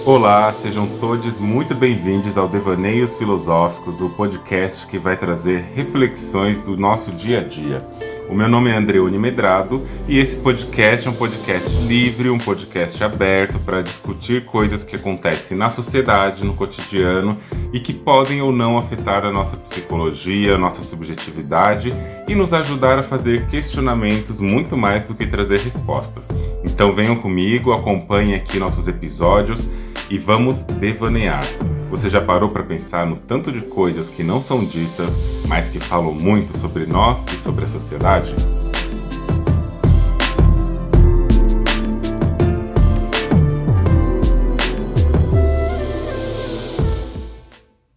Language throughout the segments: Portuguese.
Olá, sejam todos muito bem-vindos ao Devaneios Filosóficos, o podcast que vai trazer reflexões do nosso dia a dia. O meu nome é Andreone Medrado e esse podcast é um podcast livre, um podcast aberto para discutir coisas que acontecem na sociedade, no cotidiano e que podem ou não afetar a nossa psicologia, a nossa subjetividade e nos ajudar a fazer questionamentos muito mais do que trazer respostas. Então venham comigo, acompanhem aqui nossos episódios e vamos devanear. Você já parou para pensar no tanto de coisas que não são ditas, mas que falam muito sobre nós e sobre a sociedade?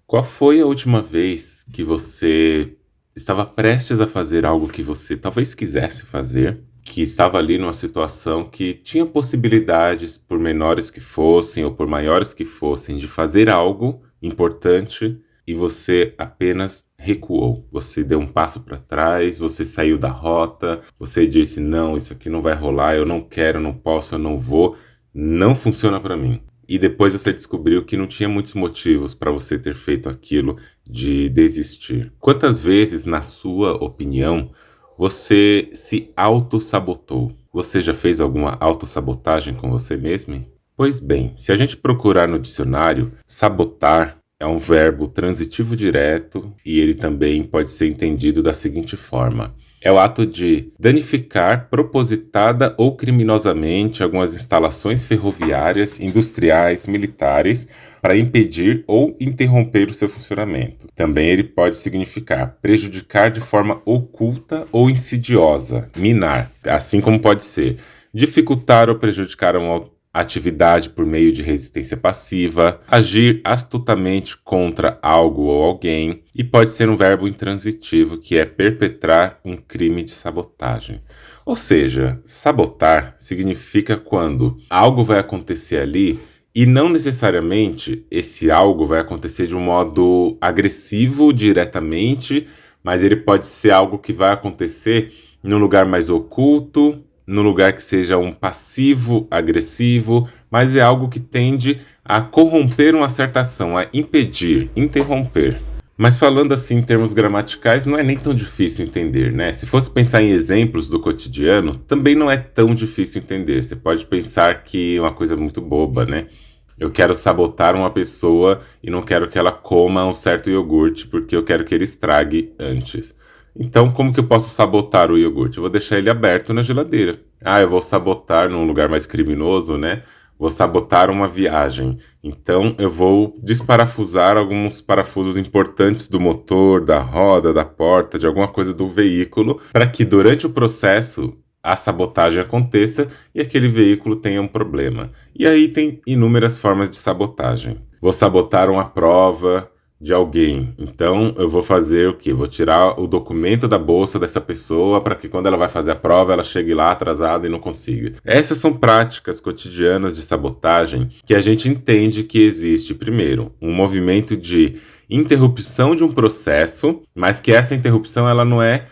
Qual foi a última vez que você estava prestes a fazer algo que você talvez quisesse fazer, que estava ali numa situação que tinha possibilidades, por menores que fossem ou por maiores que fossem, de fazer algo importante e você apenas recuou? Você deu um passo para trás, você saiu da rota, você disse: não, isso aqui não vai rolar, eu não quero, não posso, eu não vou, não funciona para mim. E depois você descobriu que não tinha muitos motivos para você ter feito aquilo, de desistir. Quantas vezes, na sua opinião, você se auto-sabotou? Você já fez alguma autossabotagem com você mesmo? Pois bem, se a gente procurar no dicionário, sabotar é um verbo transitivo direto e ele também pode ser entendido da seguinte forma: é o ato de danificar propositada ou criminosamente algumas instalações ferroviárias, industriais, militares, para impedir ou interromper o seu funcionamento. Também ele pode significar prejudicar de forma oculta ou insidiosa, minar, assim como pode ser dificultar ou prejudicar uma atividade por meio de resistência passiva, agir astutamente contra algo ou alguém, e pode ser um verbo intransitivo, que é perpetrar um crime de sabotagem. Ou seja, sabotar significa quando algo vai acontecer ali e não necessariamente esse algo vai acontecer de um modo agressivo diretamente, mas ele pode ser algo que vai acontecer num lugar mais oculto, num lugar que seja um passivo agressivo, mas é algo que tende a corromper uma certa ação, a impedir, interromper. Mas falando assim em termos gramaticais, não é nem tão difícil entender, né? Se fosse pensar em exemplos do cotidiano, também não é tão difícil entender. Você pode pensar que é uma coisa muito boba, né? Eu quero sabotar uma pessoa e não quero que ela coma um certo iogurte porque eu quero que ele estrague antes. Então, como que eu posso sabotar o iogurte? Eu vou deixar ele aberto na geladeira. Eu vou sabotar num lugar mais criminoso, né? Vou sabotar uma viagem. Então, eu vou desparafusar alguns parafusos importantes do motor, da roda, da porta, de alguma coisa do veículo, para que durante o processo a sabotagem aconteça e aquele veículo tenha um problema. E aí tem inúmeras formas de sabotagem. Vou sabotar uma prova de alguém. Então, eu vou fazer o quê? Vou tirar o documento da bolsa dessa pessoa para que quando ela vai fazer a prova, ela chegue lá atrasada e não consiga. Essas são práticas cotidianas de sabotagem que a gente entende que existe, primeiro, um movimento de interrupção de um processo, mas que essa interrupção ela não é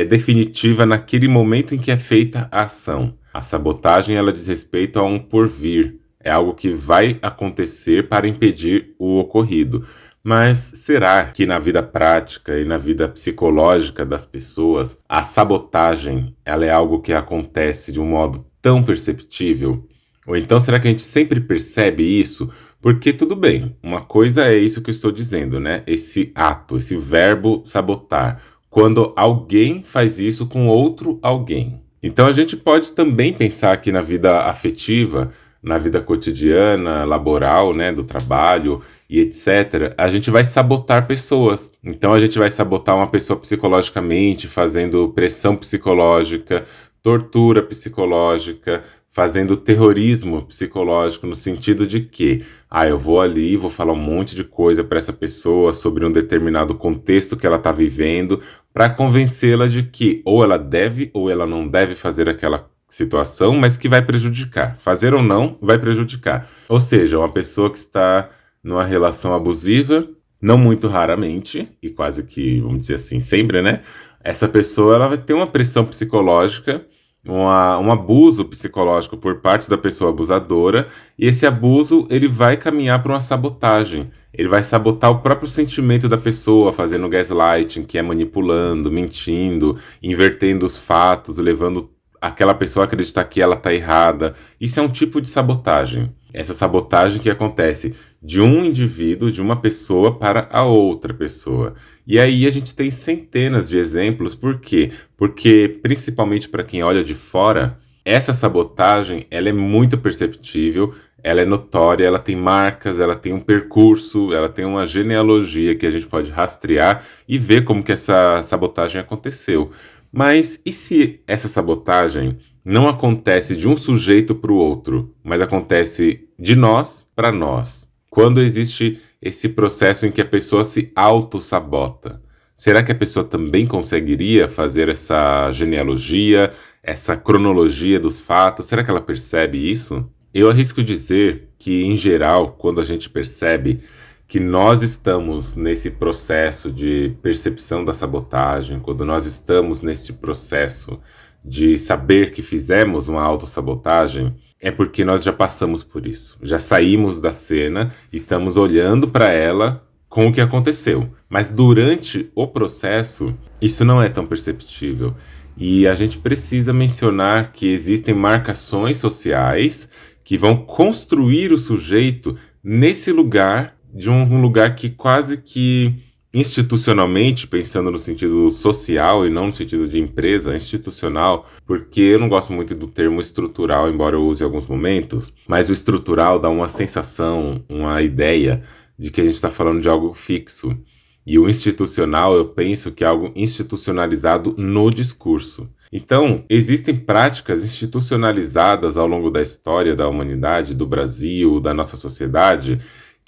definitiva naquele momento em que é feita a ação. A sabotagem ela diz respeito a um porvir. É algo que vai acontecer para impedir o ocorrido. Mas será que na vida prática e na vida psicológica das pessoas, a sabotagem ela é algo que acontece de um modo tão perceptível? Ou então será que a gente sempre percebe isso? Porque tudo bem, uma coisa é isso que eu estou dizendo, né? Esse ato, esse verbo sabotar, quando alguém faz isso com outro alguém. Então a gente pode também pensar que na vida afetiva, na vida cotidiana, laboral, né, do trabalho e etc., a gente vai sabotar pessoas. Então a gente vai sabotar uma pessoa psicologicamente, fazendo pressão psicológica, tortura psicológica, fazendo terrorismo psicológico, no sentido de que, eu vou ali, vou falar um monte de coisa para essa pessoa sobre um determinado contexto que ela está vivendo, para convencê-la de que ou ela deve ou ela não deve fazer aquela situação, mas que vai prejudicar. Fazer ou não, vai prejudicar. Ou seja, uma pessoa que está numa relação abusiva, não muito raramente, e quase que, vamos dizer assim, sempre, né? Essa pessoa ela vai ter uma pressão psicológica um abuso psicológico por parte da pessoa abusadora, e esse abuso ele vai caminhar para uma sabotagem. Ele vai sabotar o próprio sentimento da pessoa, fazendo gaslighting, que é manipulando, mentindo, invertendo os fatos, levando aquela pessoa a acreditar que ela está errada. Isso é um tipo de sabotagem. Essa sabotagem que acontece de um indivíduo, de uma pessoa para a outra pessoa. E aí a gente tem centenas de exemplos. Por quê? Porque, principalmente para quem olha de fora, essa sabotagem ela é muito perceptível, ela é notória, ela tem marcas, ela tem um percurso, ela tem uma genealogia que a gente pode rastrear e ver como que essa sabotagem aconteceu. Mas e se essa sabotagem não acontece de um sujeito para o outro, mas acontece de nós para nós? Quando existe esse processo em que a pessoa se auto-sabota, será que a pessoa também conseguiria fazer essa genealogia, essa cronologia dos fatos? Será que ela percebe isso? Eu arrisco dizer que, em geral, quando a gente percebe que nós estamos nesse processo de percepção da sabotagem, quando nós estamos nesse processo de saber que fizemos uma autossabotagem, é porque nós já passamos por isso. Já saímos da cena e estamos olhando para ela com o que aconteceu. Mas durante o processo, isso não é tão perceptível. E a gente precisa mencionar que existem marcações sociais que vão construir o sujeito nesse lugar, de um lugar que quase que institucionalmente, pensando no sentido social e não no sentido de empresa, institucional, porque eu não gosto muito do termo estrutural, embora eu use em alguns momentos, mas o estrutural dá uma sensação, uma ideia de que a gente está falando de algo fixo. E o institucional, eu penso que é algo institucionalizado no discurso. Então, existem práticas institucionalizadas ao longo da história da humanidade, do Brasil, da nossa sociedade,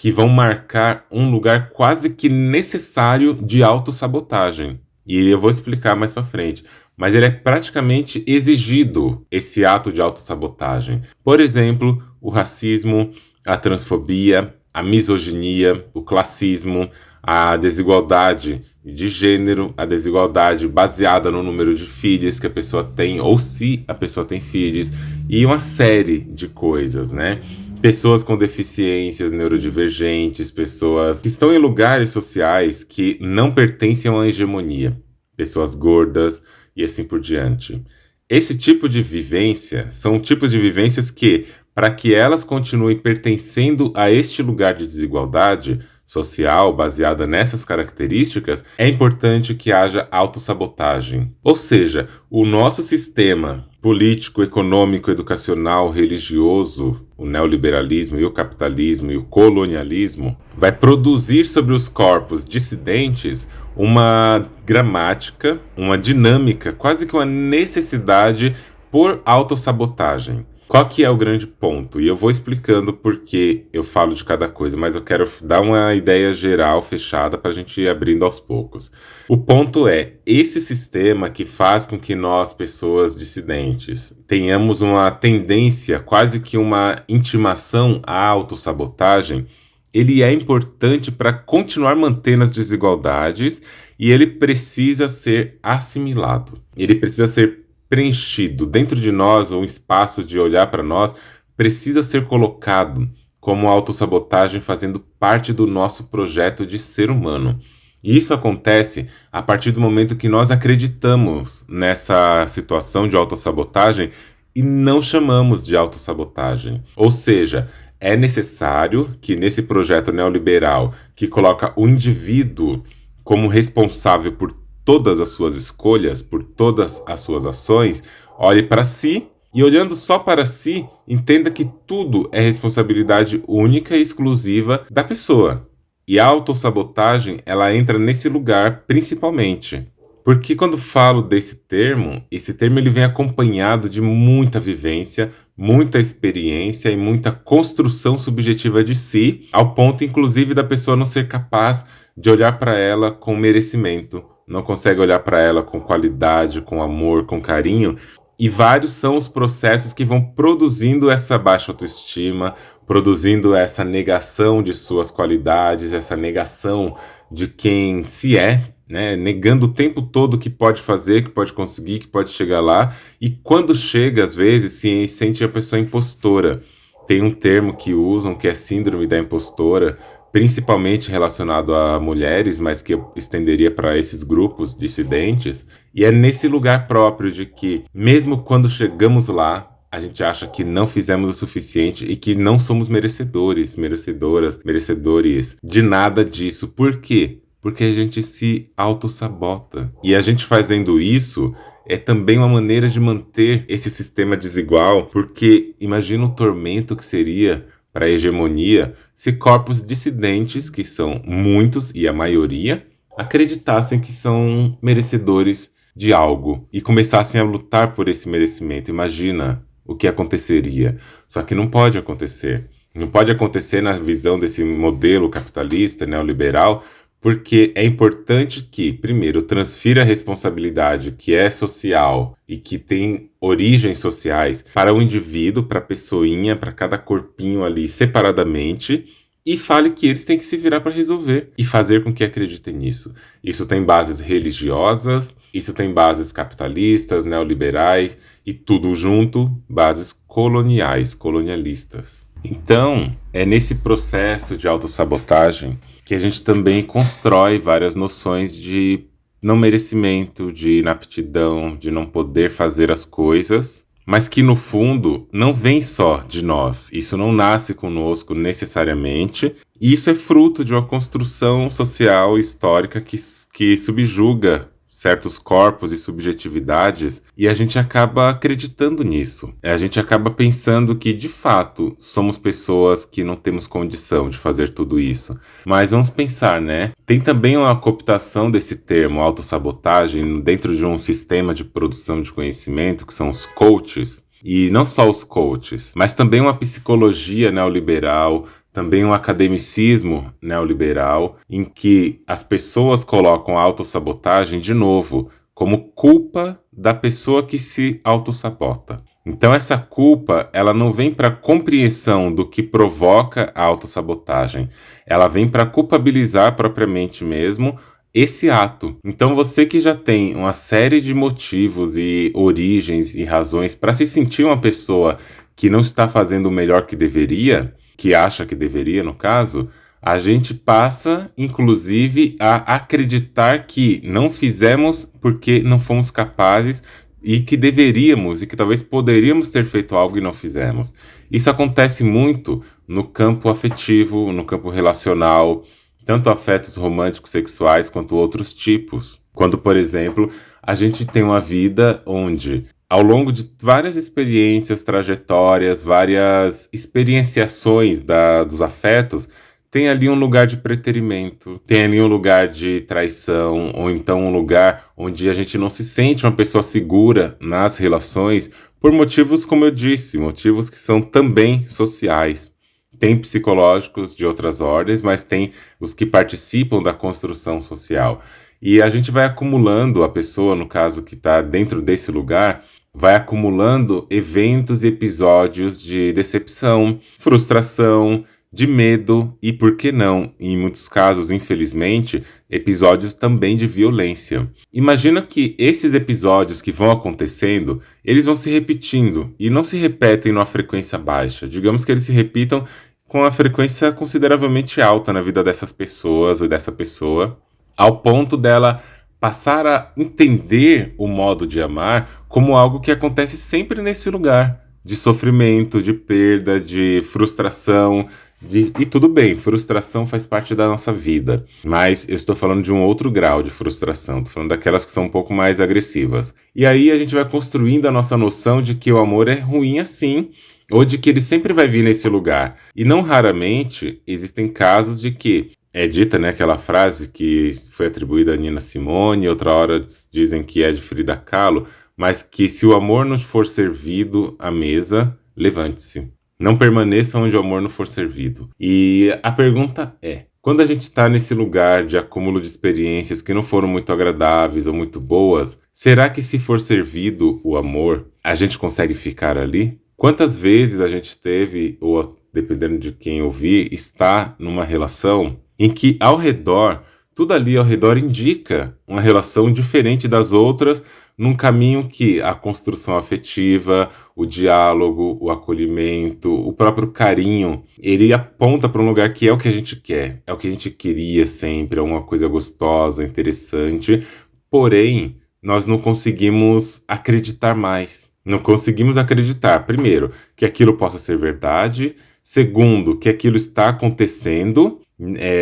que vão marcar um lugar quase que necessário de autossabotagem. E eu vou explicar mais para frente. Mas ele é praticamente exigido, esse ato de autossabotagem. Por exemplo, o racismo, a transfobia, a misoginia, o classismo, a desigualdade de gênero, a desigualdade baseada no número de filhos que a pessoa tem, ou se a pessoa tem filhos, e uma série de coisas, né? Pessoas com deficiências neurodivergentes, pessoas que estão em lugares sociais que não pertencem a uma hegemonia, pessoas gordas e assim por diante. Esse tipo de vivência são tipos de vivências que, para que elas continuem pertencendo a este lugar de desigualdade social baseada nessas características, é importante que haja autossabotagem. Ou seja, o nosso sistema político, econômico, educacional, religioso, o neoliberalismo e o capitalismo e o colonialismo, vai produzir sobre os corpos dissidentes uma gramática, uma dinâmica, quase que uma necessidade por autossabotagem. Qual que é o grande ponto? E eu vou explicando por que eu falo de cada coisa, mas eu quero dar uma ideia geral, fechada, para a gente ir abrindo aos poucos. O ponto é, esse sistema que faz com que nós, pessoas dissidentes, tenhamos uma tendência, quase que uma intimação à autossabotagem, ele é importante para continuar mantendo as desigualdades e ele precisa ser assimilado. Ele precisa ser preenchido dentro de nós, ou um espaço de olhar para nós, precisa ser colocado como autossabotagem fazendo parte do nosso projeto de ser humano. E isso acontece a partir do momento que nós acreditamos nessa situação de autossabotagem e não chamamos de autossabotagem. Ou seja, é necessário que nesse projeto neoliberal que coloca o indivíduo como responsável por todas as suas escolhas, por todas as suas ações, olhe para si e, olhando só para si, entenda que tudo é responsabilidade única e exclusiva da pessoa. E a autossabotagem, ela entra nesse lugar principalmente. Porque quando falo desse termo, esse termo ele vem acompanhado de muita vivência, muita experiência e muita construção subjetiva de si, ao ponto, inclusive, da pessoa não ser capaz de olhar para ela com merecimento, não consegue olhar para ela com qualidade, com amor, com carinho. E vários são os processos que vão produzindo essa baixa autoestima, produzindo essa negação de suas qualidades, essa negação de quem se é, né? Negando o tempo todo que pode fazer, que pode conseguir, que pode chegar lá. E quando chega, às vezes, se sente a pessoa impostora. Tem um termo que usam que é síndrome da impostora, principalmente relacionado a mulheres, mas que eu estenderia para esses grupos dissidentes. E é nesse lugar próprio de que, mesmo quando chegamos lá, a gente acha que não fizemos o suficiente e que não somos merecedores, merecedoras, merecedores de nada disso. Por quê? Porque a gente se autossabota. E a gente fazendo isso é também uma maneira de manter esse sistema desigual, porque imagina o tormento que seria para a hegemonia se corpos dissidentes, que são muitos e a maioria, acreditassem que são merecedores de algo e começassem a lutar por esse merecimento. Imagina o que aconteceria. Só que não pode acontecer. Não pode acontecer na visão desse modelo capitalista, neoliberal, porque é importante que, primeiro, transfira a responsabilidade que é social e que tem origens sociais para o indivíduo, para a pessoinha, para cada corpinho ali separadamente, e fale que eles têm que se virar para resolver e fazer com que acreditem nisso. Isso tem bases religiosas, isso tem bases capitalistas, neoliberais e tudo junto, bases coloniais, colonialistas. Então, é nesse processo de autossabotagem que a gente também constrói várias noções de não merecimento, de inaptidão, de não poder fazer as coisas, mas que no fundo não vem só de nós. Isso não nasce conosco necessariamente, e isso é fruto de uma construção social e histórica que subjuga certos corpos e subjetividades, e a gente acaba acreditando nisso. A gente acaba pensando que, de fato, somos pessoas que não temos condição de fazer tudo isso. Mas vamos pensar, né? Tem também uma cooptação desse termo, autossabotagem, dentro de um sistema de produção de conhecimento, que são os coaches. E não só os coaches, mas também uma psicologia neoliberal, também um academicismo neoliberal, em que as pessoas colocam a autossabotagem, de novo, como culpa da pessoa que se autossabota. Então essa culpa, ela não vem para compreensão do que provoca a autossabotagem, ela vem para culpabilizar propriamente mesmo esse ato. Então você que já tem uma série de motivos e origens e razões para se sentir uma pessoa que não está fazendo o melhor que deveria, que acha que deveria, no caso, a gente passa, inclusive, a acreditar que não fizemos porque não fomos capazes e que deveríamos e que talvez poderíamos ter feito algo e não fizemos. Isso acontece muito no campo afetivo, no campo relacional, tanto afetos românticos, sexuais, quanto outros tipos. Quando, por exemplo, a gente tem uma vida onde, ao longo de várias experiências, trajetórias, várias experienciações dos afetos, tem ali um lugar de preterimento, tem ali um lugar de traição, ou então um lugar onde a gente não se sente uma pessoa segura nas relações, por motivos, como eu disse, motivos que são também sociais. Tem psicológicos de outras ordens, mas tem os que participam da construção social. E a gente vai acumulando, a pessoa, no caso, que está dentro desse lugar, vai acumulando eventos e episódios de decepção, frustração, de medo e, por que não, em muitos casos, infelizmente, episódios também de violência. Imagina que esses episódios que vão acontecendo, eles vão se repetindo e não se repetem numa frequência baixa. Digamos que eles se repitam com uma frequência consideravelmente alta na vida dessas pessoas ou dessa pessoa, ao ponto dela passar a entender o modo de amar como algo que acontece sempre nesse lugar de sofrimento, de perda, de frustração. E tudo bem, frustração faz parte da nossa vida, mas eu estou falando de um outro grau de frustração, estou falando daquelas que são um pouco mais agressivas. E aí a gente vai construindo a nossa noção de que o amor é ruim assim, ou de que ele sempre vai vir nesse lugar. E não raramente existem casos de que é dita, né, aquela frase que foi atribuída a Nina Simone, outra hora dizem que é de Frida Kahlo, mas que se o amor não for servido à mesa, levante-se. Não permaneça onde o amor não for servido. E a pergunta é, quando a gente está nesse lugar de acúmulo de experiências que não foram muito agradáveis ou muito boas, será que se for servido o amor, a gente consegue ficar ali? Quantas vezes a gente teve, ou dependendo de quem ouvir, está numa relação em que ao redor tudo ali ao redor indica uma relação diferente das outras, num caminho que a construção afetiva, o diálogo, o acolhimento, o próprio carinho, ele aponta para um lugar que é o que a gente quer, é o que a gente queria sempre, é uma coisa gostosa, interessante, porém, nós não conseguimos acreditar mais. Não conseguimos acreditar, primeiro, que aquilo possa ser verdade, segundo, que aquilo está acontecendo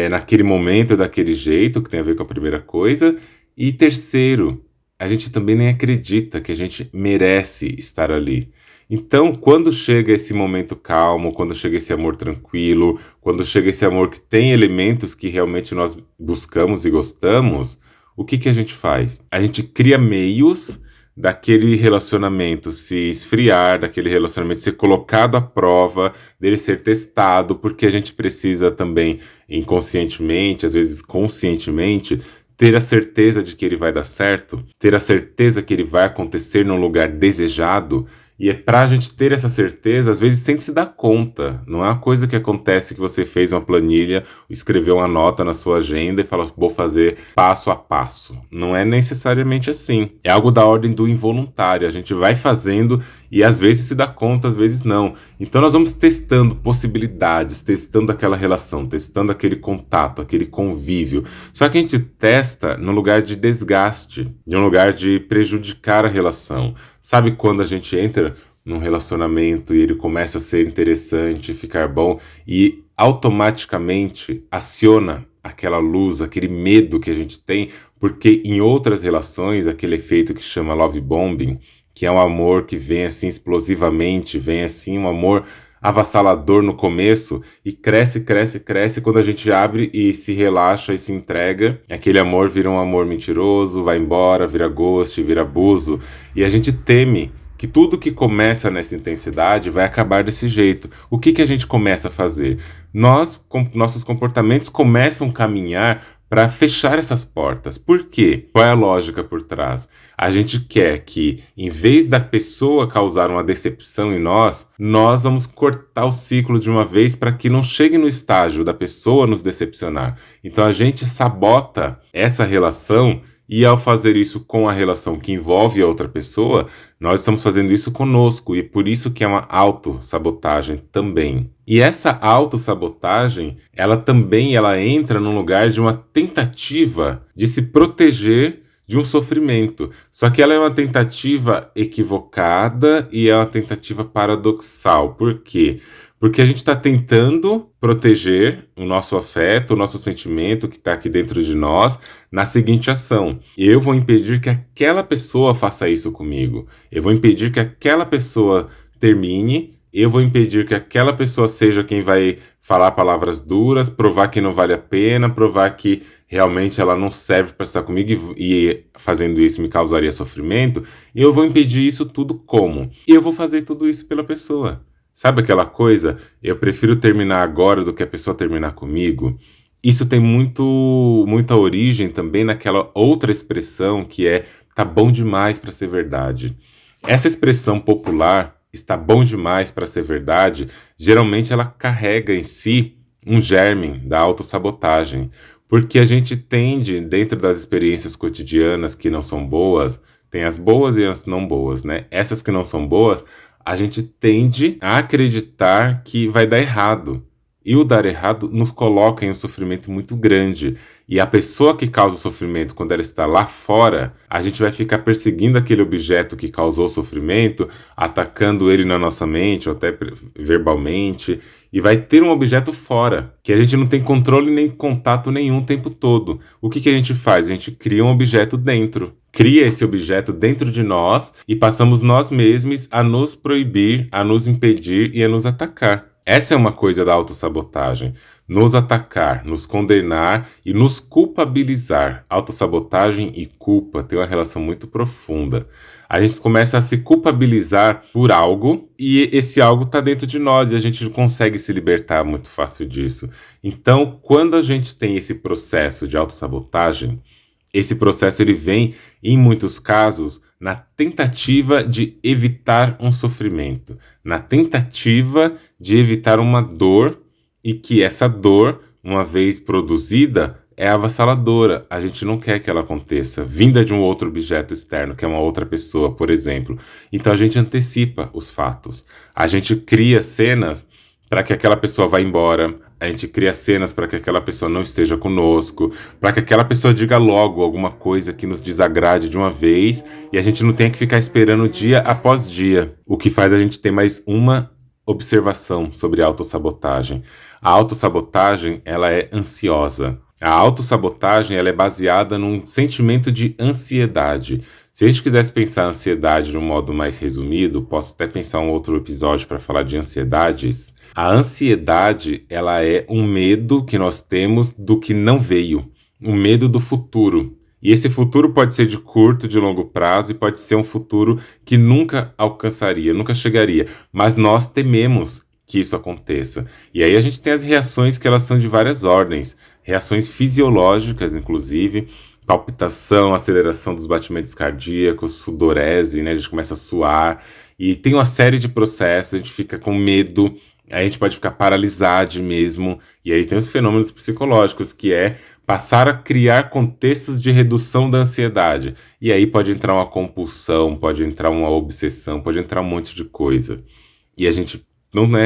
naquele momento, daquele jeito, que tem a ver com a primeira coisa, e terceiro, a gente também nem acredita que a gente merece estar ali. Então, quando chega esse momento calmo, quando chega esse amor tranquilo, quando chega esse amor que tem elementos que realmente nós buscamos e gostamos, o que a gente faz? A gente cria meios daquele relacionamento se esfriar, daquele relacionamento ser colocado à prova, dele ser testado, porque a gente precisa também, inconscientemente, às vezes conscientemente, ter a certeza de que ele vai dar certo, ter a certeza que ele vai acontecer num lugar desejado. E é pra gente ter essa certeza, às vezes sem se dar conta. Não é uma coisa que acontece que você fez uma planilha, escreveu uma nota na sua agenda e falou, vou fazer passo a passo. Não é necessariamente assim. É algo da ordem do involuntário. A gente vai fazendo e às vezes se dá conta, às vezes não. Então nós vamos testando possibilidades, testando aquela relação, testando aquele contato, aquele convívio. Só que a gente testa no lugar de desgaste, de um lugar de prejudicar a relação. Sabe quando a gente entra num relacionamento e ele começa a ser interessante, ficar bom e automaticamente aciona aquela luz, aquele medo que a gente tem, porque em outras relações, aquele efeito que chama love bombing, que é um amor que vem assim explosivamente, vem assim um amor avassalador no começo e cresce, cresce, cresce quando a gente abre e se relaxa e se entrega. Aquele amor vira um amor mentiroso, vai embora, vira ghost, vira abuso. E a gente teme que tudo que começa nessa intensidade vai acabar desse jeito. O que a gente começa a fazer? Nossos comportamentos começam a caminhar para fechar essas portas. Por quê? Qual é a lógica por trás? A gente quer que, em vez da pessoa causar uma decepção em nós vamos cortar o ciclo de uma vez para que não chegue no estágio da pessoa nos decepcionar. Então a gente sabota essa relação e ao fazer isso com a relação que envolve a outra pessoa, nós estamos fazendo isso conosco e por isso que é uma autossabotagem também. E essa autossabotagem, ela entra num lugar de uma tentativa de se proteger de um sofrimento. Só que ela é uma tentativa equivocada e é uma tentativa paradoxal. Por quê? Porque a gente está tentando proteger o nosso afeto, o nosso sentimento que está aqui dentro de nós, na seguinte ação. Eu vou impedir que aquela pessoa faça isso comigo. Eu vou impedir que aquela pessoa termine. Eu vou impedir que aquela pessoa seja quem vai falar palavras duras, provar que não vale a pena, provar que realmente ela não serve para estar comigo e fazendo isso me causaria sofrimento. E eu vou impedir isso tudo como? Eu vou fazer tudo isso pela pessoa. Sabe aquela coisa? Eu prefiro terminar agora do que a pessoa terminar comigo. Isso tem muita origem também naquela outra expressão que é tá bom demais para ser verdade. Essa expressão popular, está bom demais para ser verdade, geralmente ela carrega em si um germe da autossabotagem. Porque a gente tende, dentro das experiências cotidianas que não são boas, tem as boas e as não boas, né? Essas que não são boas, a gente tende a acreditar que vai dar errado. E o dar errado nos coloca em um sofrimento muito grande. E a pessoa que causa o sofrimento, quando ela está lá fora, a gente vai ficar perseguindo aquele objeto que causou o sofrimento, atacando ele na nossa mente, ou até verbalmente, e vai ter um objeto fora, que a gente não tem controle nem contato nenhum o tempo todo. O que a gente faz? A gente cria um objeto dentro. Cria esse objeto dentro de nós e passamos nós mesmos a nos proibir, a nos impedir e a nos atacar. Essa é uma coisa da autossabotagem. Nos atacar, nos condenar e nos culpabilizar. Autossabotagem e culpa têm uma relação muito profunda. A gente começa a se culpabilizar por algo e esse algo está dentro de nós e a gente não consegue se libertar muito fácil disso. Então, quando a gente tem esse processo de autossabotagem, esse processo ele vem, em muitos casos, na tentativa de evitar um sofrimento, na tentativa de evitar uma dor e que essa dor, uma vez produzida, é avassaladora. A gente não quer que ela aconteça, vinda de um outro objeto externo, que é uma outra pessoa, por exemplo. Então a gente antecipa os fatos. A gente cria cenas para que aquela pessoa vá embora. A gente cria cenas para que aquela pessoa não esteja conosco, para que aquela pessoa diga logo alguma coisa que nos desagrade de uma vez e a gente não tenha que ficar esperando dia após dia. O que faz a gente ter mais uma observação sobre a autossabotagem. A autossabotagem, ela é ansiosa. A autossabotagem, ela é baseada num sentimento de ansiedade. Se a gente quisesse pensar a ansiedade de um modo mais resumido, posso até pensar um outro episódio para falar de ansiedades. A ansiedade, ela é um medo que nós temos do que não veio, um medo do futuro. E esse futuro pode ser de curto, de longo prazo, e pode ser um futuro que nunca alcançaria, nunca chegaria. Mas nós tememos que isso aconteça. E aí a gente tem as reações que elas são de várias ordens. Reações fisiológicas, inclusive, palpitação, aceleração dos batimentos cardíacos, sudorese, né? A gente começa a suar. E tem uma série de processos, a gente fica com medo, aí a gente pode ficar paralisado mesmo. E aí tem os fenômenos psicológicos, que é passar a criar contextos de redução da ansiedade. E aí pode entrar uma compulsão, pode entrar uma obsessão, pode entrar um monte de coisa. E a gente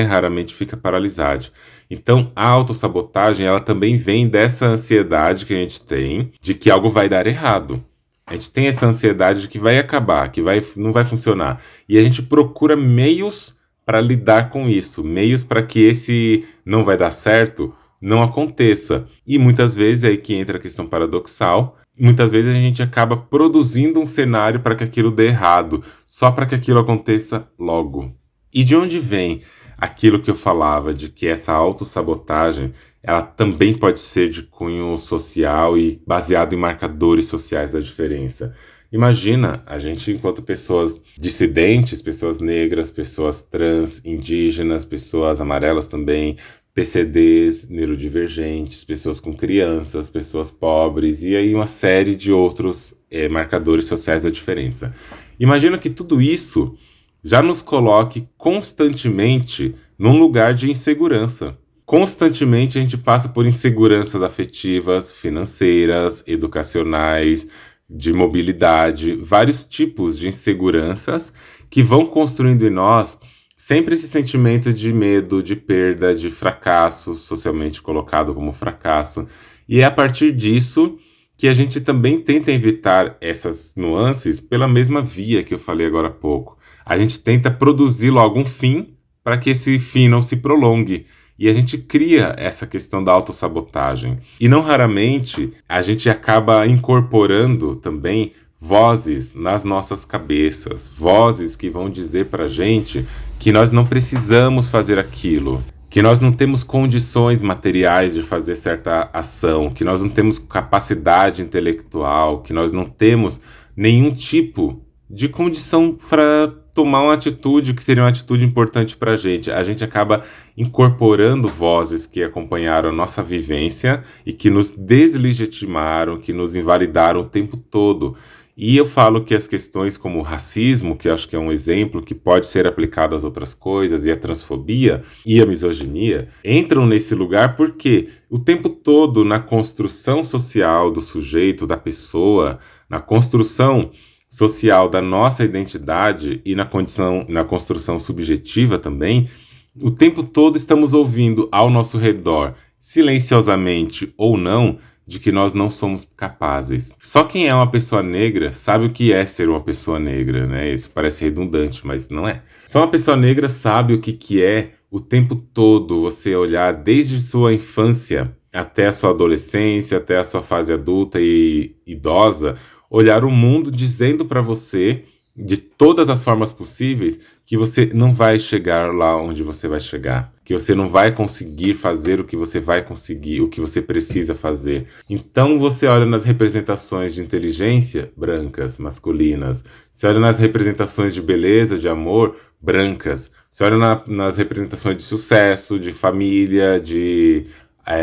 raramente fica paralisado. Então, a autossabotagem, ela também vem dessa ansiedade que a gente tem de que algo vai dar errado. A gente tem essa ansiedade de que vai acabar, que não vai funcionar. E a gente procura meios para lidar com isso, meios para que esse não vai dar certo não aconteça. E muitas vezes é aí que entra a questão paradoxal. Muitas vezes a gente acaba produzindo um cenário para que aquilo dê errado, só para que aquilo aconteça logo. E de onde vem aquilo que eu falava, de que essa autossabotagem, ela também pode ser de cunho social e baseado em marcadores sociais da diferença? Imagina a gente, enquanto pessoas dissidentes, pessoas negras, pessoas trans, indígenas, pessoas amarelas também, PCDs, neurodivergentes, pessoas com crianças, pessoas pobres e aí uma série de outros marcadores sociais da diferença. Imagina que tudo isso já nos coloque constantemente num lugar de insegurança. Constantemente a gente passa por inseguranças afetivas, financeiras, educacionais, de mobilidade, vários tipos de inseguranças que vão construindo em nós sempre esse sentimento de medo, de perda, de fracasso, socialmente colocado como fracasso. E é a partir disso que a gente também tenta evitar essas nuances pela mesma via que eu falei agora há pouco. A gente tenta produzir logo um fim para que esse fim não se prolongue. E a gente cria essa questão da autossabotagem. E não raramente a gente acaba incorporando também vozes nas nossas cabeças. Vozes que vão dizer para a gente que nós não precisamos fazer aquilo. Que nós não temos condições materiais de fazer certa ação. Que nós não temos capacidade intelectual. Que nós não temos nenhum tipo de condição para tomar uma atitude que seria uma atitude importante para a gente. A gente acaba incorporando vozes que acompanharam a nossa vivência e que nos deslegitimaram, que nos invalidaram o tempo todo. E eu falo que as questões como o racismo, que eu acho que é um exemplo que pode ser aplicado às outras coisas, e a transfobia e a misoginia, entram nesse lugar porque o tempo todo na construção social do sujeito, da pessoa, na construção social da nossa identidade e na construção subjetiva também, o tempo todo estamos ouvindo ao nosso redor, silenciosamente ou não, de que nós não somos capazes. Só quem é uma pessoa negra sabe o que é ser uma pessoa negra, né? Isso parece redundante, mas não é. Só uma pessoa negra sabe o que é o tempo todo você olhar desde sua infância até a sua adolescência, até a sua fase adulta e idosa, olhar o mundo dizendo para você, de todas as formas possíveis, que você não vai chegar lá onde você vai chegar. Que você não vai conseguir fazer o que você vai conseguir, o que você precisa fazer. Então você olha nas representações de inteligência, brancas, masculinas. Você olha nas representações de beleza, de amor, brancas. Você olha nas representações de sucesso, de família, de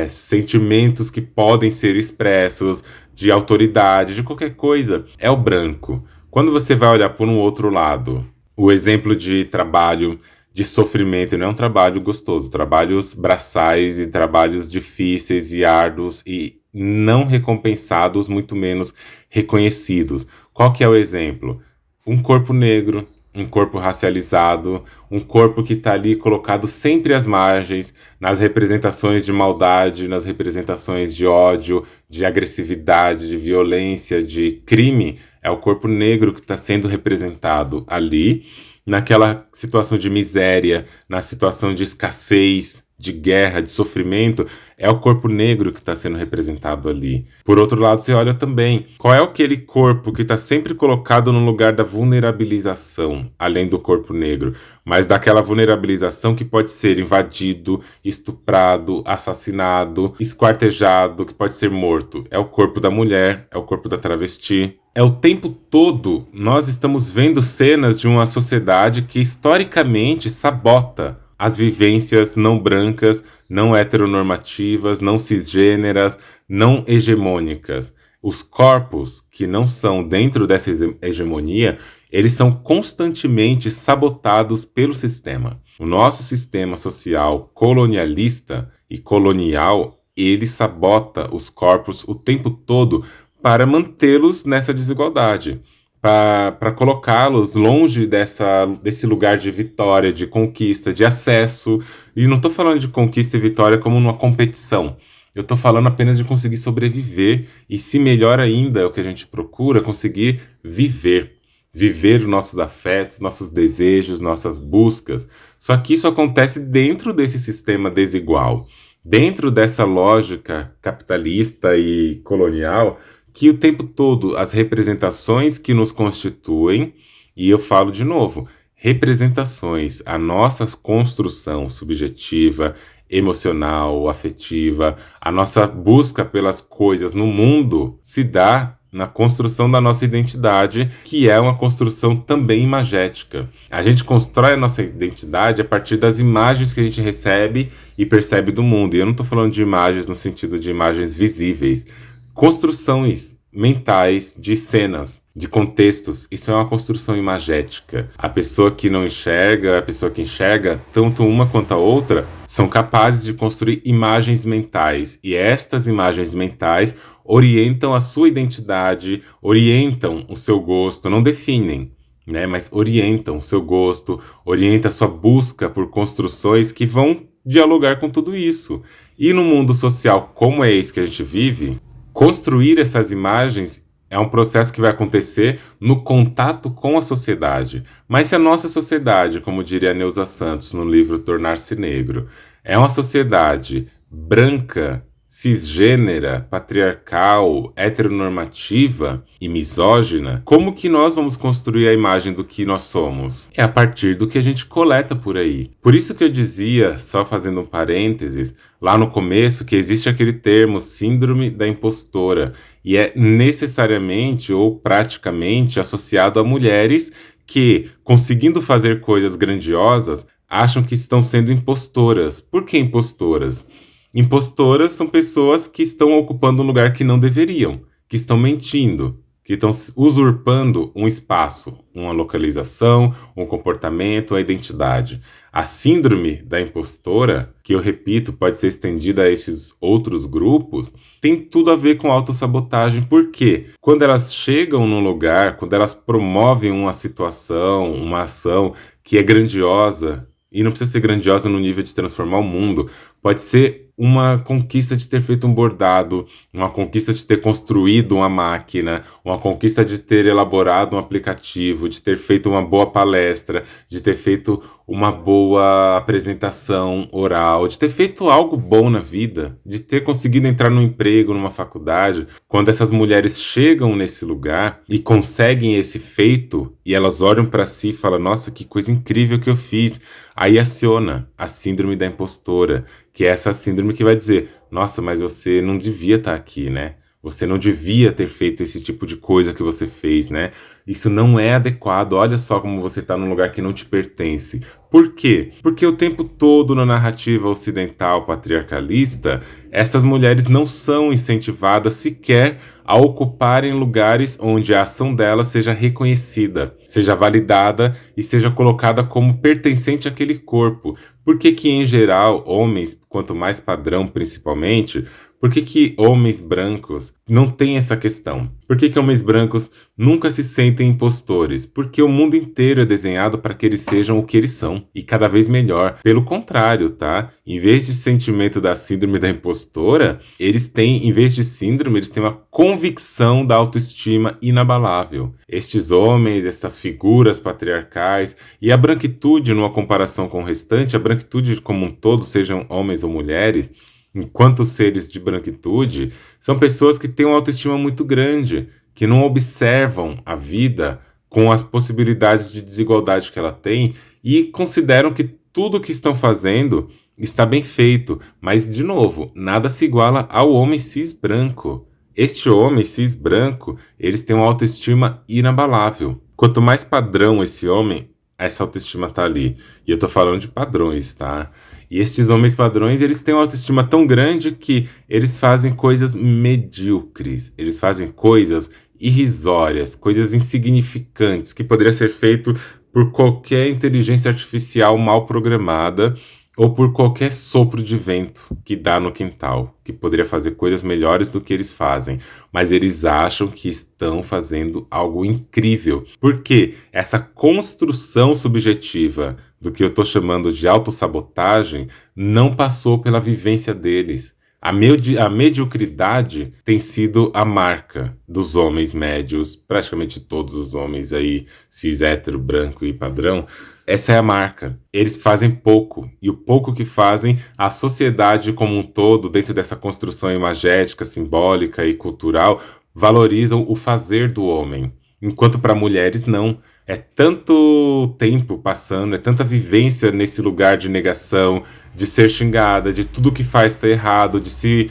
sentimentos que podem ser expressos, de autoridade, de qualquer coisa, é o branco. Quando você vai olhar por um outro lado, o exemplo de trabalho, de sofrimento, não é um trabalho gostoso, trabalhos braçais e trabalhos difíceis e árduos e não recompensados, muito menos reconhecidos. Qual que é o exemplo? Um corpo negro, um corpo racializado, um corpo que está ali colocado sempre às margens, nas representações de maldade, nas representações de ódio, de agressividade, de violência, de crime. É o corpo negro que está sendo representado ali, naquela situação de miséria, na situação de escassez, de guerra, de sofrimento, é o corpo negro que está sendo representado ali. Por outro lado, você olha também, qual é aquele corpo que está sempre colocado no lugar da vulnerabilização, além do corpo negro, mas daquela vulnerabilização que pode ser invadido, estuprado, assassinado, esquartejado, que pode ser morto. É o corpo da mulher, é o corpo da travesti. É o tempo todo nós estamos vendo cenas de uma sociedade que historicamente sabota as vivências não brancas, não heteronormativas, não cisgêneras, não hegemônicas. Os corpos que não são dentro dessa hegemonia, eles são constantemente sabotados pelo sistema. O nosso sistema social colonialista e colonial, ele sabota os corpos o tempo todo para mantê-los nessa desigualdade, para colocá-los longe desse lugar de vitória, de conquista, de acesso. E não estou falando de conquista e vitória como numa competição. Eu estou falando apenas de conseguir sobreviver e, se melhor ainda, é o que a gente procura, conseguir viver. Viver os nossos afetos, nossos desejos, nossas buscas. Só que isso acontece dentro desse sistema desigual, dentro dessa lógica capitalista e colonial, que o tempo todo as representações que nos constituem, e eu falo de novo, representações, a nossa construção subjetiva, emocional, afetiva, a nossa busca pelas coisas no mundo se dá na construção da nossa identidade, que é uma construção também imagética. A gente constrói a nossa identidade a partir das imagens que a gente recebe e percebe do mundo. E eu não estou falando de imagens no sentido de imagens visíveis. Construções mentais de cenas, de contextos. Isso é uma construção imagética. A pessoa que não enxerga, a pessoa que enxerga, tanto uma quanto a outra, são capazes de construir imagens mentais. E estas imagens mentais orientam a sua identidade, orientam o seu gosto, não definem, né? Mas orientam o seu gosto, orientam a sua busca por construções que vão dialogar com tudo isso. E no mundo social como é esse que a gente vive, construir essas imagens é um processo que vai acontecer no contato com a sociedade. Mas se a nossa sociedade, como diria a Neuza Santos no livro Tornar-se Negro, é uma sociedade branca, cisgênera, patriarcal, heteronormativa e misógina, como que nós vamos construir a imagem do que nós somos? É a partir do que a gente coleta por aí. Por isso que eu dizia, só fazendo um parênteses, lá no começo, que existe aquele termo síndrome da impostora, e é necessariamente ou praticamente associado a mulheres que, conseguindo fazer coisas grandiosas, acham que estão sendo impostoras. Por que impostoras? Impostoras são pessoas que estão ocupando um lugar que não deveriam, que estão mentindo, que estão usurpando um espaço, uma localização, um comportamento, uma identidade. A síndrome da impostora, que eu repito, pode ser estendida a esses outros grupos, tem tudo a ver com autossabotagem, porque quando elas chegam num lugar, quando elas promovem uma situação, uma ação que é grandiosa, e não precisa ser grandiosa no nível de transformar o mundo, pode ser uma conquista de ter feito um bordado, uma conquista de ter construído uma máquina, uma conquista de ter elaborado um aplicativo, de ter feito uma boa palestra, de ter feito uma boa apresentação oral, de ter feito algo bom na vida, de ter conseguido entrar num emprego, numa faculdade. Quando essas mulheres chegam nesse lugar e conseguem esse feito, e elas olham para si e falam, nossa, que coisa incrível que eu fiz, aí aciona a síndrome da impostora, que é essa síndrome que vai dizer, nossa, mas você não devia estar aqui, né? Você não devia ter feito esse tipo de coisa que você fez, né? Isso não é adequado, olha só como você está num lugar que não te pertence. Por quê? Porque o tempo todo na narrativa ocidental patriarcalista, essas mulheres não são incentivadas sequer a ocuparem lugares onde a ação delas seja reconhecida, seja validada e seja colocada como pertencente àquele corpo. Por que que, em geral, homens, quanto mais padrão principalmente, por que que homens brancos não têm essa questão? Por que que homens brancos nunca se sentem impostores? Porque o mundo inteiro é desenhado para que eles sejam o que eles são, e cada vez melhor. Pelo contrário, tá? Em vez de sentimento da síndrome da impostora, eles têm, em vez de síndrome, eles têm uma convicção da autoestima inabalável. Estes homens, estas figuras patriarcais, e a branquitude, numa comparação com o restante, a branquitude como um todo, sejam homens ou mulheres, enquanto seres de branquitude, são pessoas que têm uma autoestima muito grande, que não observam a vida com as possibilidades de desigualdade que ela tem e consideram que tudo que estão fazendo está bem feito. Mas, de novo, nada se iguala ao homem cis branco. Este homem cis branco, eles têm uma autoestima inabalável. Quanto mais padrão esse homem, essa autoestima tá ali. E eu tô falando de padrões, tá? E estes homens padrões, eles têm uma autoestima tão grande que eles fazem coisas medíocres. Eles fazem coisas irrisórias, coisas insignificantes, que poderia ser feito por qualquer inteligência artificial mal programada ou por qualquer sopro de vento que dá no quintal, que poderia fazer coisas melhores do que eles fazem. Mas eles acham que estão fazendo algo incrível. Porque essa construção subjetiva do que eu estou chamando de autossabotagem não passou pela vivência deles. A mediocridade tem sido a marca dos homens médios, praticamente todos os homens aí, cis, hétero, branco e padrão. Essa é a marca. Eles fazem pouco, e o pouco que fazem, a sociedade como um todo, dentro dessa construção imagética, simbólica e cultural, valorizam o fazer do homem. Enquanto para mulheres, não. É tanto tempo passando, é tanta vivência nesse lugar de negação, de ser xingada, de tudo que faz está errado, de se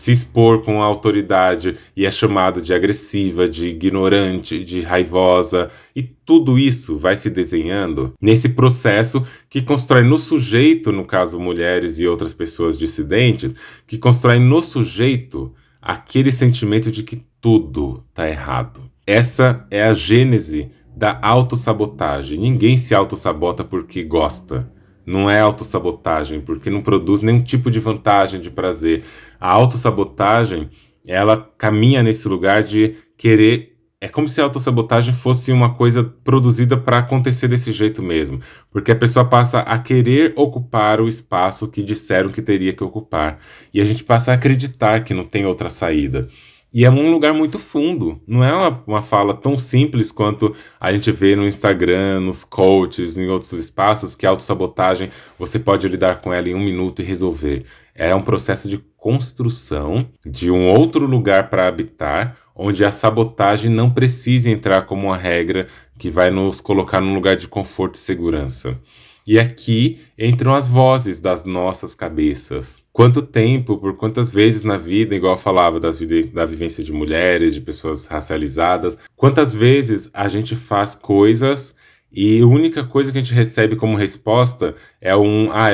expor com a autoridade e é chamada de agressiva, de ignorante, de raivosa. E tudo isso vai se desenhando nesse processo que constrói no sujeito, no caso mulheres e outras pessoas dissidentes, que constrói no sujeito aquele sentimento de que tudo está errado. Essa é a gênese da autossabotagem. Ninguém se autossabota porque gosta. Não é autossabotagem, porque não produz nenhum tipo de vantagem, de prazer. A autossabotagem, ela caminha nesse lugar de querer... É como se a autossabotagem fosse uma coisa produzida para acontecer desse jeito mesmo. Porque a pessoa passa a querer ocupar o espaço que disseram que teria que ocupar. E a gente passa a acreditar que não tem outra saída. E é um lugar muito fundo, não é uma fala tão simples quanto a gente vê no Instagram, nos coaches, em outros espaços, que a autossabotagem você pode lidar com ela em 1 minuto e resolver. É um processo de construção de um outro lugar para habitar, onde a sabotagem não precisa entrar como uma regra que vai nos colocar num lugar de conforto e segurança. E aqui entram as vozes das nossas cabeças. Quanto tempo, por quantas vezes na vida, igual eu falava da vivência de mulheres, de pessoas racializadas, quantas vezes a gente faz coisas e a única coisa que a gente recebe como resposta é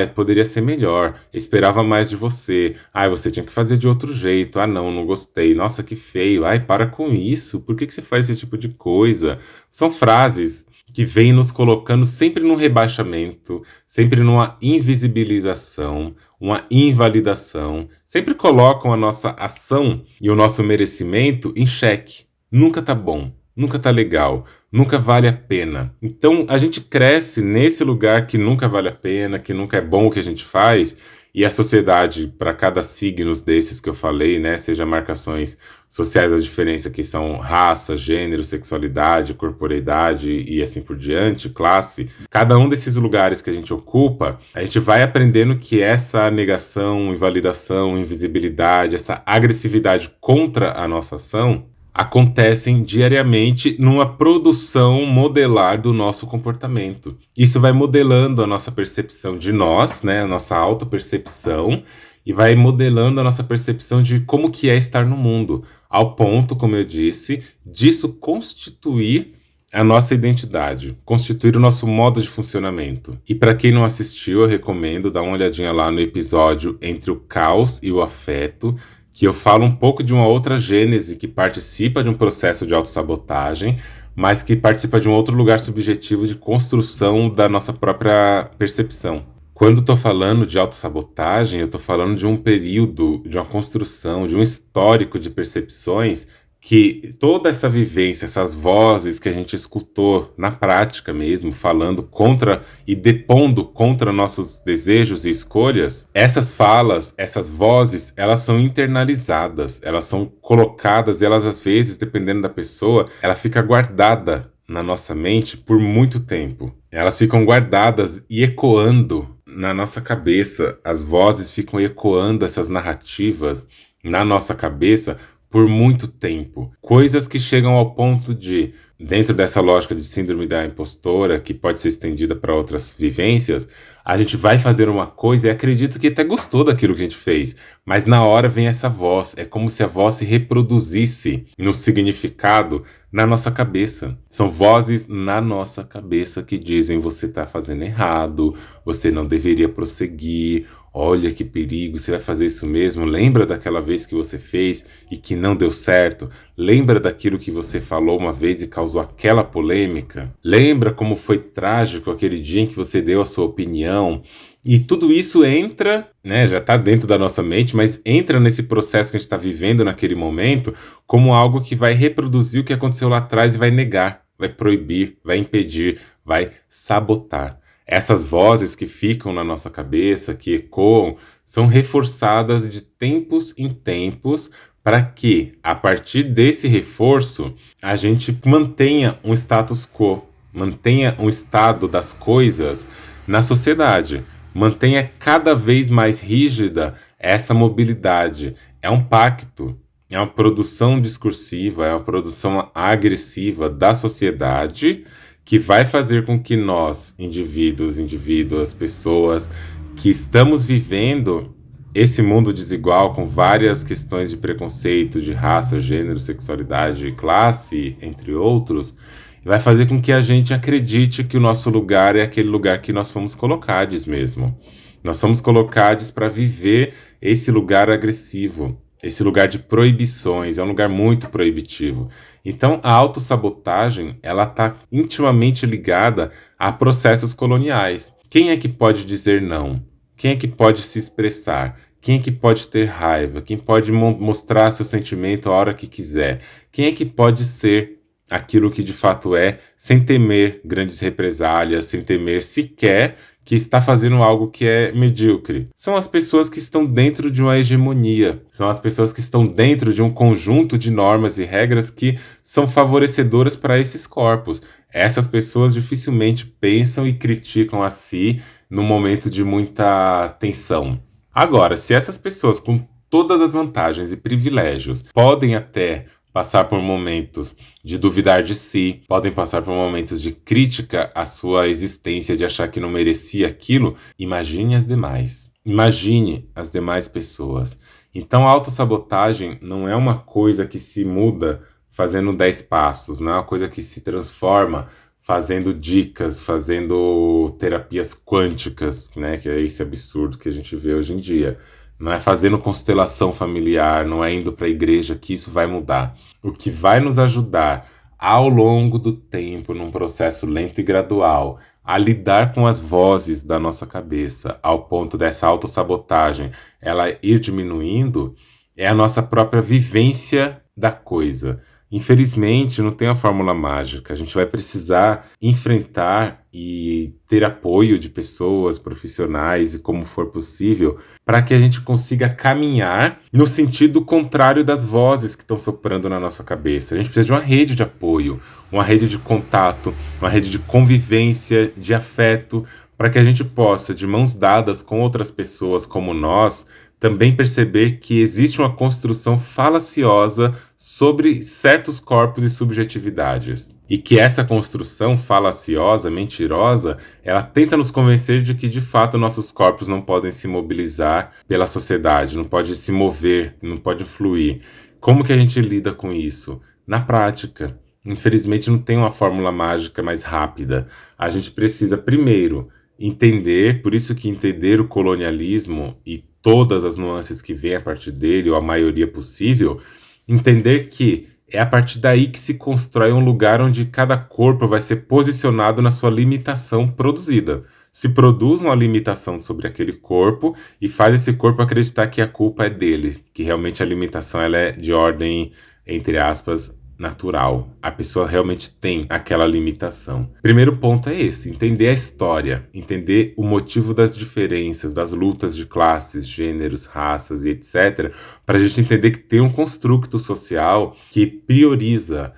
poderia ser melhor, eu esperava mais de você, você tinha que fazer de outro jeito, não gostei, nossa, que feio, para com isso, por que você faz esse tipo de coisa? São frases que vem nos colocando sempre num rebaixamento, sempre numa invisibilização, uma invalidação, sempre colocam a nossa ação e o nosso merecimento em xeque. Nunca tá bom, nunca tá legal, nunca vale a pena. Então a gente cresce nesse lugar que nunca vale a pena, que nunca é bom o que a gente faz, e a sociedade, para cada signo desses que eu falei, né, seja marcações sociais da diferença que são raça, gênero, sexualidade, corporeidade e assim por diante, classe, cada um desses lugares que a gente ocupa, a gente vai aprendendo que essa negação, invalidação, invisibilidade, essa agressividade contra a nossa ação acontecem diariamente numa produção modelar do nosso comportamento. Isso vai modelando a nossa percepção de nós, né, a nossa autopercepção, e vai modelando a nossa percepção de como que é estar no mundo, ao ponto, como eu disse, disso constituir a nossa identidade, constituir o nosso modo de funcionamento. E para quem não assistiu, eu recomendo dar uma olhadinha lá no episódio Entre o Caos e o Afeto, que eu falo um pouco de uma outra gênese que participa de um processo de autossabotagem, mas que participa de um outro lugar subjetivo de construção da nossa própria percepção. Quando estou falando de autossabotagem, eu estou falando de um período, de uma construção, de um histórico de percepções que toda essa vivência, essas vozes que a gente escutou na prática mesmo, falando contra e depondo contra nossos desejos e escolhas, essas falas, essas vozes, elas são internalizadas, elas são colocadas e elas às vezes, dependendo da pessoa, ela fica guardada na nossa mente por muito tempo. Elas ficam guardadas e ecoando na nossa cabeça. As vozes ficam ecoando essas narrativas na nossa cabeça por muito tempo. Coisas que chegam ao ponto de, dentro dessa lógica de síndrome da impostora, que pode ser estendida para outras vivências, a gente vai fazer uma coisa e acredita que até gostou daquilo que a gente fez, mas na hora vem essa voz, é como se a voz se reproduzisse no significado na nossa cabeça. São vozes na nossa cabeça que dizem: você está fazendo errado, você não deveria prosseguir, olha que perigo, você vai fazer isso mesmo? Lembra daquela vez que você fez e que não deu certo? Lembra daquilo que você falou uma vez e causou aquela polêmica? Lembra como foi trágico aquele dia em que você deu a sua opinião? E tudo isso entra, né, já está dentro da nossa mente, mas entra nesse processo que a gente está vivendo naquele momento como algo que vai reproduzir o que aconteceu lá atrás e vai negar, vai proibir, vai impedir, vai sabotar. Essas vozes que ficam na nossa cabeça, que ecoam, são reforçadas de tempos em tempos para que, a partir desse reforço, a gente mantenha um status quo, mantenha um estado das coisas na sociedade, mantenha cada vez mais rígida essa mobilidade. É um pacto, é uma produção discursiva, é uma produção agressiva da sociedade que vai fazer com que nós, indivíduas, pessoas que estamos vivendo esse mundo desigual com várias questões de preconceito, de raça, gênero, sexualidade, classe, entre outros, vai fazer com que a gente acredite que o nosso lugar é aquele lugar que nós fomos colocados mesmo. Nós somos colocados para viver esse lugar agressivo, esse lugar de proibições, é um lugar muito proibitivo. Então, a autossabotagem, ela está intimamente ligada a processos coloniais. Quem é que pode dizer não? Quem é que pode se expressar? Quem é que pode ter raiva? Quem pode mostrar seu sentimento a hora que quiser? Quem é que pode ser aquilo que de fato é, sem temer grandes represálias, sem temer sequer que está fazendo algo que é medíocre? São as pessoas que estão dentro de uma hegemonia, são as pessoas que estão dentro de um conjunto de normas e regras que são favorecedoras para esses corpos. Essas pessoas dificilmente pensam e criticam a si no momento de muita tensão. Agora, se essas pessoas com todas as vantagens e privilégios podem até passar por momentos de duvidar de si, podem passar por momentos de crítica à sua existência, de achar que não merecia aquilo, imagine as demais. Imagine as demais pessoas. Então a autossabotagem não é uma coisa que se muda fazendo 10 passos, não é uma coisa que se transforma fazendo dicas, fazendo terapias quânticas, né? Que é esse absurdo que a gente vê hoje em dia. Não é fazendo constelação familiar, não é indo para a igreja que isso vai mudar. O que vai nos ajudar ao longo do tempo, num processo lento e gradual, a lidar com as vozes da nossa cabeça, ao ponto dessa autossabotagem ela ir diminuindo, é a nossa própria vivência da coisa. Infelizmente, não tem a fórmula mágica. A gente vai precisar enfrentar e ter apoio de pessoas, profissionais e como for possível, para que a gente consiga caminhar no sentido contrário das vozes que estão soprando na nossa cabeça. A gente precisa de uma rede de apoio, uma rede de contato, uma rede de convivência, de afeto, para que a gente possa, de mãos dadas com outras pessoas como nós, também perceber que existe uma construção falaciosa sobre certos corpos e subjetividades. E que essa construção falaciosa, mentirosa, ela tenta nos convencer de que, de fato, nossos corpos não podem se mobilizar pela sociedade, não podem se mover, não podem fluir. Como que a gente lida com isso? Na prática. Infelizmente, não tem uma fórmula mágica mais rápida. A gente precisa, primeiro, entender, por isso que entender o colonialismo e todas as nuances que vêm a partir dele, ou a maioria possível, entender que é a partir daí que se constrói um lugar onde cada corpo vai ser posicionado na sua limitação produzida. Se produz uma limitação sobre aquele corpo e faz esse corpo acreditar que a culpa é dele, que realmente a limitação ela é de ordem, entre aspas, natural. A pessoa realmente tem aquela limitação. Primeiro ponto é esse, entender a história, entender o motivo das diferenças, das lutas de classes, gêneros, raças e etc, para a gente entender que tem um construto social que prioriza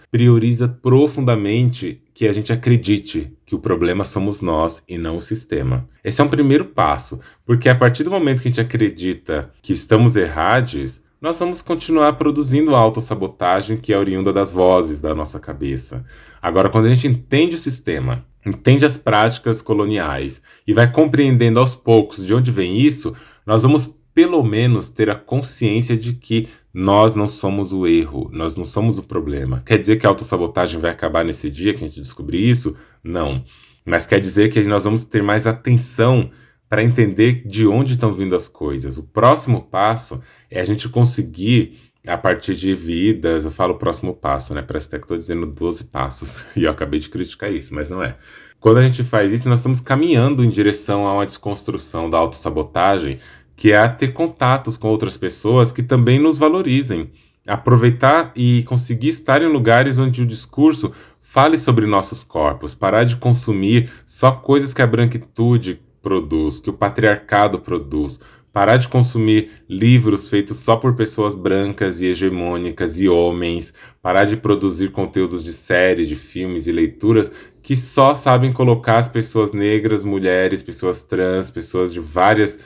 profundamente que a gente acredite que o problema somos nós e não o sistema. Esse é um primeiro passo, porque a partir do momento que a gente acredita que estamos errados, nós vamos continuar produzindo a autossabotagem que é oriunda das vozes da nossa cabeça. Agora, quando a gente entende o sistema, entende as práticas coloniais e vai compreendendo aos poucos de onde vem isso, nós vamos pelo menos ter a consciência de que nós não somos o erro, nós não somos o problema. Quer dizer que a autossabotagem vai acabar nesse dia que a gente descobrir isso? Não. Mas quer dizer que nós vamos ter mais atenção para entender de onde estão vindo as coisas. O próximo passo é a gente conseguir, a partir de vidas, eu falo próximo passo, né? Parece até que estou dizendo 12 passos, e eu acabei de criticar isso, mas não é. Quando a gente faz isso, nós estamos caminhando em direção a uma desconstrução da autossabotagem, que é a ter contatos com outras pessoas que também nos valorizem. Aproveitar e conseguir estar em lugares onde o discurso fale sobre nossos corpos, parar de consumir só coisas que a branquitude produz, que o patriarcado produz, parar de consumir livros feitos só por pessoas brancas e hegemônicas e homens, parar de produzir conteúdos de série, de filmes e leituras que só sabem colocar as pessoas negras, mulheres, pessoas trans, pessoas de várias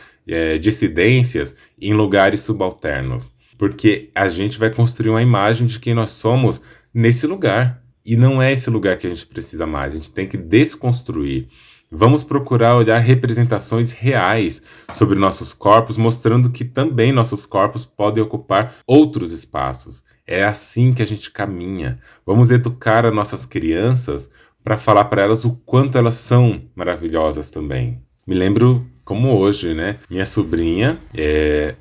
dissidências em lugares subalternos. Porque a gente vai construir uma imagem de quem nós somos nesse lugar. E não é esse lugar que a gente precisa mais, a gente tem que desconstruir. Vamos procurar olhar representações reais sobre nossos corpos, mostrando que também nossos corpos podem ocupar outros espaços. É assim que a gente caminha. Vamos educar as nossas crianças para falar para elas o quanto elas são maravilhosas também. Me lembro como hoje, né? Minha sobrinha,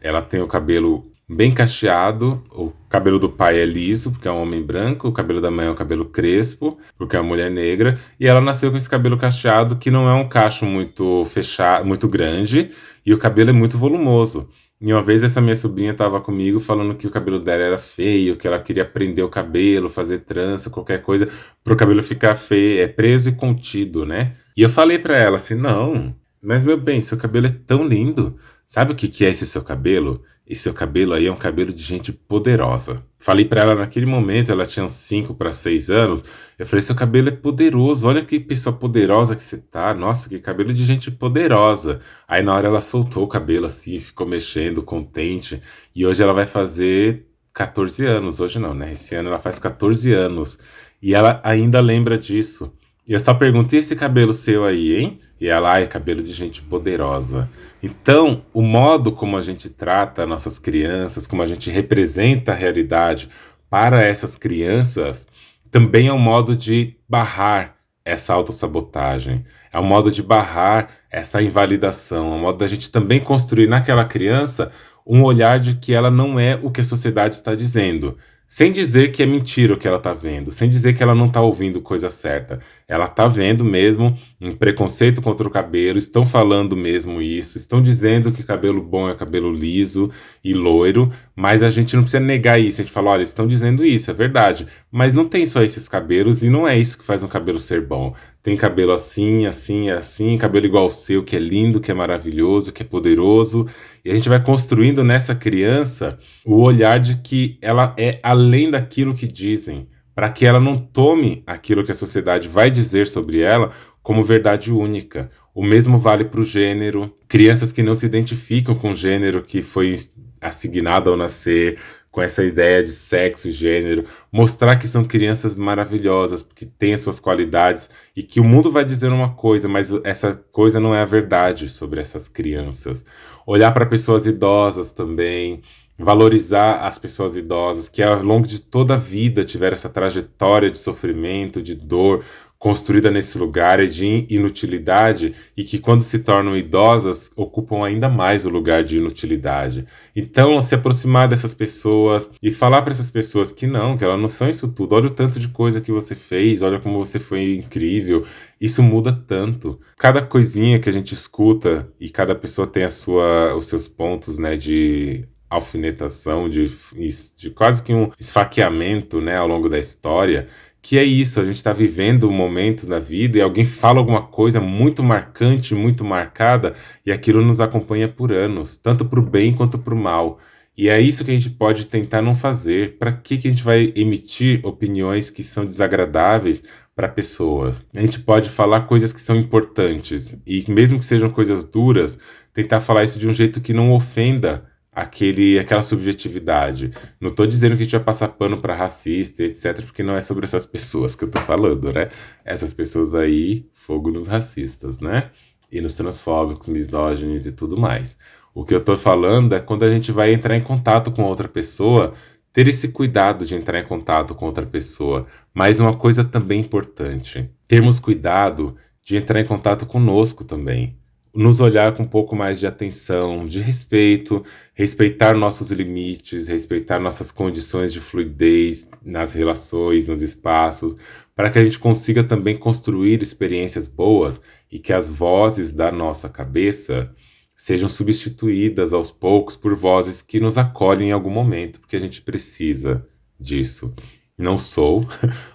ela tem o cabelo bem cacheado, o cabelo do pai é liso, porque é um homem branco, o cabelo da mãe é um cabelo crespo, porque é uma mulher negra, e ela nasceu com esse cabelo cacheado, que não é um cacho muito fechado, muito grande, e o cabelo é muito volumoso. E uma vez essa minha sobrinha estava comigo falando que o cabelo dela era feio, que ela queria prender o cabelo, fazer trança, qualquer coisa, para o cabelo ficar feio, preso e contido, né? E eu falei para ela assim, não, mas meu bem, seu cabelo é tão lindo. Sabe o que é esse seu cabelo? Esse seu cabelo aí é um cabelo de gente poderosa. Falei pra ela naquele momento, ela tinha uns 5 para 6 anos. Eu falei, seu cabelo é poderoso, olha que pessoa poderosa que você tá. Nossa, que cabelo de gente poderosa. Aí na hora ela soltou o cabelo assim, ficou mexendo, contente. E hoje ela vai fazer 14 anos. Hoje não, né? Esse ano ela faz 14 anos. E ela ainda lembra disso. E eu só perguntei esse cabelo seu aí, hein? E ela, é cabelo de gente poderosa. Então, o modo como a gente trata nossas crianças, como a gente representa a realidade para essas crianças, também é um modo de barrar essa autossabotagem. É um modo de barrar essa invalidação. É um modo da gente também construir naquela criança um olhar de que ela não é o que a sociedade está dizendo. Sem dizer que é mentira o que ela tá vendo, sem dizer que ela não tá ouvindo coisa certa. Ela tá vendo mesmo um preconceito contra o cabelo, estão falando mesmo isso, estão dizendo que cabelo bom é cabelo liso e loiro, mas a gente não precisa negar isso. A gente fala, olha, estão dizendo isso, é verdade, mas não tem só esses cabelos e não é isso que faz um cabelo ser bom. Tem cabelo assim, assim, assim, cabelo igual ao seu, que é lindo, que é maravilhoso, que é poderoso. E a gente vai construindo nessa criança o olhar de que ela é além daquilo que dizem, para que ela não tome aquilo que a sociedade vai dizer sobre ela como verdade única. O mesmo vale para o gênero. Crianças que não se identificam com o gênero que foi assignado ao nascer, com essa ideia de sexo e gênero, mostrar que são crianças maravilhosas, que têm as suas qualidades e que o mundo vai dizer uma coisa, mas essa coisa não é a verdade sobre essas crianças. Olhar para pessoas idosas também, valorizar as pessoas idosas que ao longo de toda a vida tiveram essa trajetória de sofrimento, de dor, construída nesse lugar é de inutilidade e que quando se tornam idosas ocupam ainda mais o lugar de inutilidade. Então, se aproximar dessas pessoas e falar para essas pessoas que elas não são isso tudo. Olha o tanto de coisa que você fez, olha como você foi incrível. Isso muda tanto. Cada coisinha que a gente escuta e cada pessoa tem os seus pontos, né, de alfinetação, de quase que um esfaqueamento, né, ao longo da história. Que é isso, a gente está vivendo momentos na vida e alguém fala alguma coisa muito marcante, muito marcada, e aquilo nos acompanha por anos, tanto para o bem quanto para o mal. E é isso que a gente pode tentar não fazer. Para que a gente vai emitir opiniões que são desagradáveis para pessoas? A gente pode falar coisas que são importantes, e mesmo que sejam coisas duras, tentar falar isso de um jeito que não ofenda aquela subjetividade. Não tô dizendo que a gente vai passar pano para racista, etc, porque não é sobre essas pessoas que eu tô falando, né? Essas pessoas aí, fogo nos racistas, né? E nos transfóbicos, misóginos e tudo mais. O que eu tô falando é quando a gente vai entrar em contato com outra pessoa, ter esse cuidado de entrar em contato com outra pessoa. Mas uma coisa também importante, termos cuidado de entrar em contato conosco também. Nos olhar com um pouco mais de atenção, de respeito, respeitar nossos limites, respeitar nossas condições de fluidez nas relações, nos espaços, para que a gente consiga também construir experiências boas e que as vozes da nossa cabeça sejam substituídas aos poucos por vozes que nos acolhem em algum momento, porque a gente precisa disso. Não sou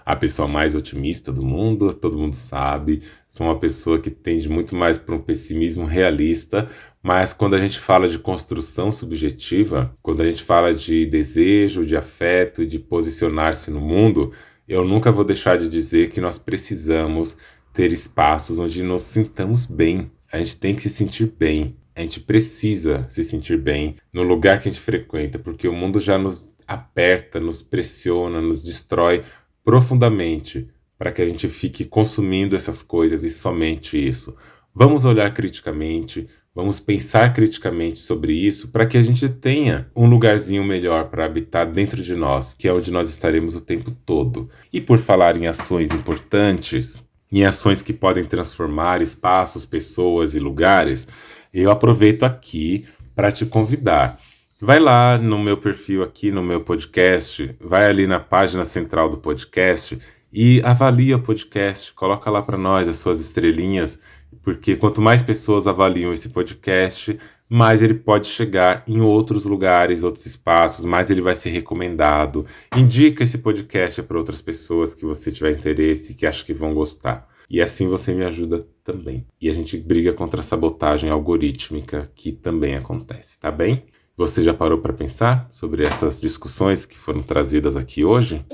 a pessoa mais otimista do mundo, todo mundo sabe. Sou uma pessoa que tende muito mais para um pessimismo realista, mas quando a gente fala de construção subjetiva, quando a gente fala de desejo, de afeto, de posicionar-se no mundo, eu nunca vou deixar de dizer que nós precisamos ter espaços onde nos sintamos bem. A gente tem que se sentir bem. A gente precisa se sentir bem no lugar que a gente frequenta, porque o mundo já nos aperta, nos pressiona, nos destrói profundamente para que a gente fique consumindo essas coisas e somente isso. Vamos olhar criticamente, vamos pensar criticamente sobre isso para que a gente tenha um lugarzinho melhor para habitar dentro de nós, que é onde nós estaremos o tempo todo. E por falar em ações importantes, em ações que podem transformar espaços, pessoas e lugares, eu aproveito aqui para te convidar. Vai lá no meu perfil aqui no meu podcast, vai ali na página central do podcast e avalia o podcast, coloca lá para nós as suas estrelinhas, porque quanto mais pessoas avaliam esse podcast, mais ele pode chegar em outros lugares, outros espaços, mais ele vai ser recomendado. Indica esse podcast para outras pessoas que você tiver interesse e que acha que vão gostar. E assim você me ajuda também. E a gente briga contra a sabotagem algorítmica que também acontece, tá bem? Você já parou para pensar sobre essas discussões que foram trazidas aqui hoje?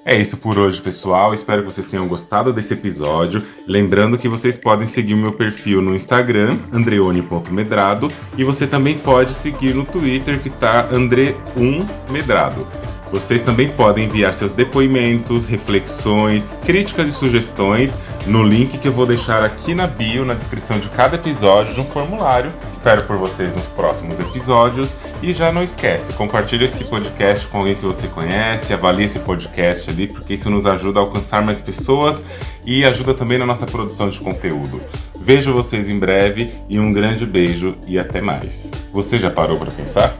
É isso por hoje, pessoal. Espero que vocês tenham gostado desse episódio. Lembrando que vocês podem seguir o meu perfil no Instagram, andreone.medrado, e você também pode seguir no Twitter, que tá andre1medrado. Vocês também podem enviar seus depoimentos, reflexões, críticas e sugestões no link que eu vou deixar aqui na bio, na descrição de cada episódio, de um formulário. Espero por vocês nos próximos episódios. E já não esquece, compartilhe esse podcast com alguém que você conhece, avalie esse podcast ali, porque isso nos ajuda a alcançar mais pessoas e ajuda também na nossa produção de conteúdo. Vejo vocês em breve e um grande beijo e até mais. Você já parou para pensar?